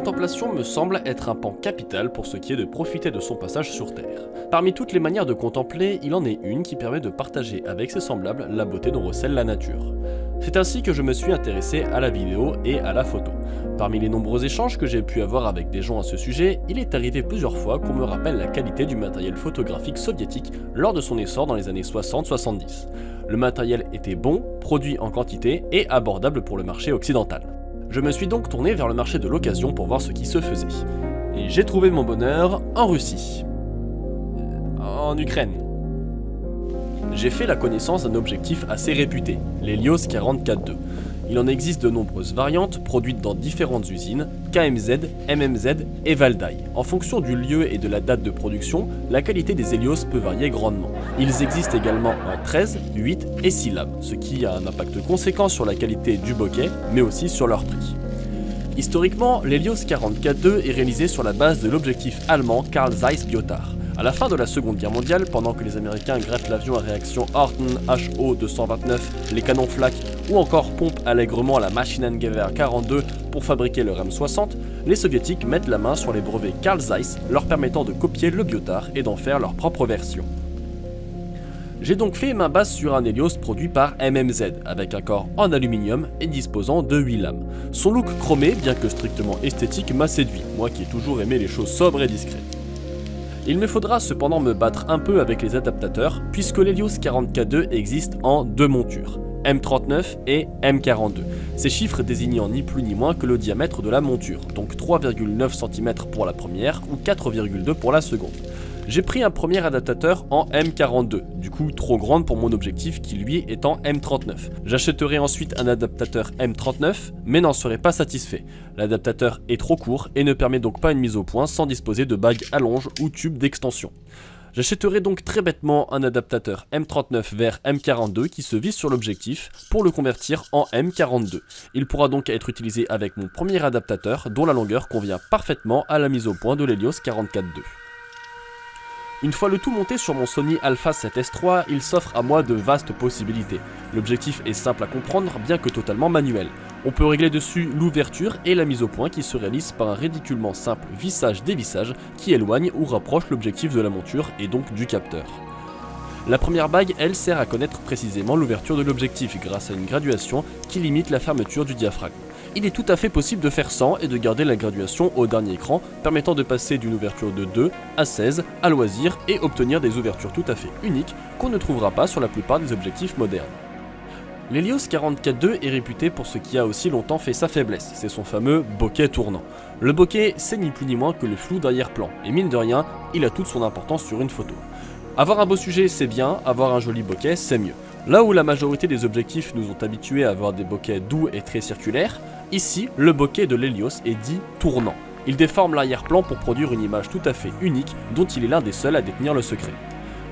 contemplation me semble être un pan capital pour ce qui est de profiter de son passage sur Terre. Parmi toutes les manières de contempler, il en est une qui permet de partager avec ses semblables la beauté dont recèle la nature. C'est ainsi que je me suis intéressé à la vidéo et à la photo. Parmi les nombreux échanges que j'ai pu avoir avec des gens à ce sujet, il est arrivé plusieurs fois qu'on me rappelle la qualité du matériel photographique soviétique lors de son essor dans les années 60-70. Le matériel était bon, produit en quantité et abordable pour le marché occidental. Je me suis donc tourné vers le marché de l'occasion pour voir ce qui se faisait. Et j'ai trouvé mon bonheur en Russie. En Ukraine. J'ai fait la connaissance d'un objectif assez réputé, l'Helios 44-2. Il en existe de nombreuses variantes, produites dans différentes usines, KMZ, MMZ et Valdai. En fonction du lieu et de la date de production, la qualité des Helios peut varier grandement. Ils existent également en 13, 8 et 6 lames, ce qui a un impact conséquent sur la qualité du bokeh, mais aussi sur leur prix. Historiquement, l'Helios 44-2 est réalisé sur la base de l'objectif allemand Carl Zeiss Biotar. À la fin de la Seconde Guerre mondiale, pendant que les Américains greffent l'avion à réaction Horten HO-229, les canons flak ou encore pompent allègrement la Maschinengewehr 42 pour fabriquer le M60, les Soviétiques mettent la main sur les brevets Carl Zeiss, leur permettant de copier le Biotar et d'en faire leur propre version. J'ai donc fait ma base sur un Helios produit par MMZ, avec un corps en aluminium et disposant de 8 lames. Son look chromé, bien que strictement esthétique, m'a séduit, moi qui ai toujours aimé les choses sobres et discrètes. Il me faudra cependant me battre un peu avec les adaptateurs, puisque l'Helios 44-2 existe en deux montures, M39 et M42. Ces chiffres désignant ni plus ni moins que le diamètre de la monture, donc 3,9 cm pour la première ou 4,2 pour la seconde. J'ai pris un premier adaptateur en M42, du coup trop grande pour mon objectif qui lui est en M39. J'achèterai ensuite un adaptateur M39, mais n'en serai pas satisfait. L'adaptateur est trop court et ne permet donc pas une mise au point sans disposer de bague allonge ou tube d'extension. J'achèterai donc très bêtement un adaptateur M39 vers M42 qui se visse sur l'objectif pour le convertir en M42. Il pourra donc être utilisé avec mon premier adaptateur dont la longueur convient parfaitement à la mise au point de l'Helios 44-2. Une fois le tout monté sur mon Sony Alpha 7S III, il s'offre à moi de vastes possibilités. L'objectif est simple à comprendre, bien que totalement manuel. On peut régler dessus l'ouverture et la mise au point qui se réalise par un ridiculement simple vissage-dévissage qui éloigne ou rapproche l'objectif de la monture et donc du capteur. La première bague, elle, sert à connaître précisément l'ouverture de l'objectif grâce à une graduation qui limite la fermeture du diaphragme. Il est tout à fait possible de faire sans et de garder la graduation au dernier écran, permettant de passer d'une ouverture de 2 à 16 à loisir et obtenir des ouvertures tout à fait uniques qu'on ne trouvera pas sur la plupart des objectifs modernes. L'Helios 44-2 est réputé pour ce qui a aussi longtemps fait sa faiblesse, c'est son fameux bokeh tournant. Le bokeh, c'est ni plus ni moins que le flou d'arrière-plan, et mine de rien, il a toute son importance sur une photo. Avoir un beau sujet, c'est bien, avoir un joli bokeh, c'est mieux. Là où la majorité des objectifs nous ont habitués à avoir des bokehs doux et très circulaires, ici, le bokeh de l'Helios est dit tournant. Il déforme l'arrière-plan pour produire une image tout à fait unique dont il est l'un des seuls à détenir le secret.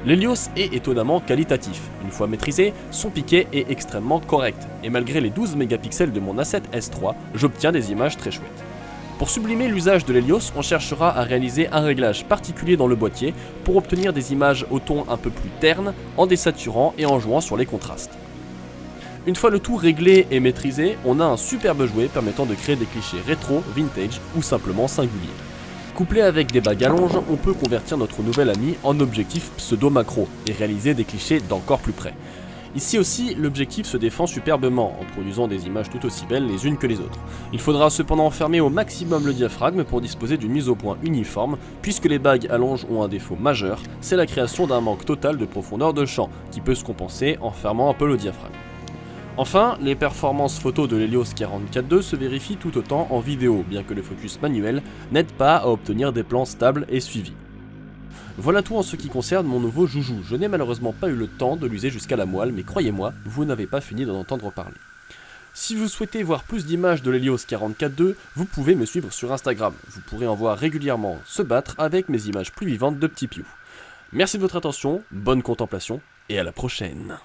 L'Helios est étonnamment qualitatif. Une fois maîtrisé, son piqué est extrêmement correct, et malgré les 12 mégapixels de mon A7S III, j'obtiens des images très chouettes. Pour sublimer l'usage de l'Helios, on cherchera à réaliser un réglage particulier dans le boîtier pour obtenir des images au ton un peu plus terne, en désaturant et en jouant sur les contrastes. Une fois le tout réglé et maîtrisé, on a un superbe jouet permettant de créer des clichés rétro, vintage ou simplement singuliers. Couplé avec des bagues allonges, on peut convertir notre nouvel ami en objectif pseudo-macro et réaliser des clichés d'encore plus près. Ici aussi, l'objectif se défend superbement en produisant des images tout aussi belles les unes que les autres. Il faudra cependant fermer au maximum le diaphragme pour disposer d'une mise au point uniforme, puisque les bagues allonges ont un défaut majeur, c'est la création d'un manque total de profondeur de champ, qui peut se compenser en fermant un peu le diaphragme. Enfin, les performances photos de l'Helios 44-2 se vérifient tout autant en vidéo, bien que le focus manuel n'aide pas à obtenir des plans stables et suivis. Voilà tout en ce qui concerne mon nouveau joujou. Je n'ai malheureusement pas eu le temps de l'user jusqu'à la moelle, mais croyez-moi, vous n'avez pas fini d'en entendre parler. Si vous souhaitez voir plus d'images de l'Helios 44-2, vous pouvez me suivre sur Instagram. Vous pourrez en voir régulièrement se battre avec mes images plus vivantes de petits pious. Merci de votre attention, bonne contemplation, et à la prochaine.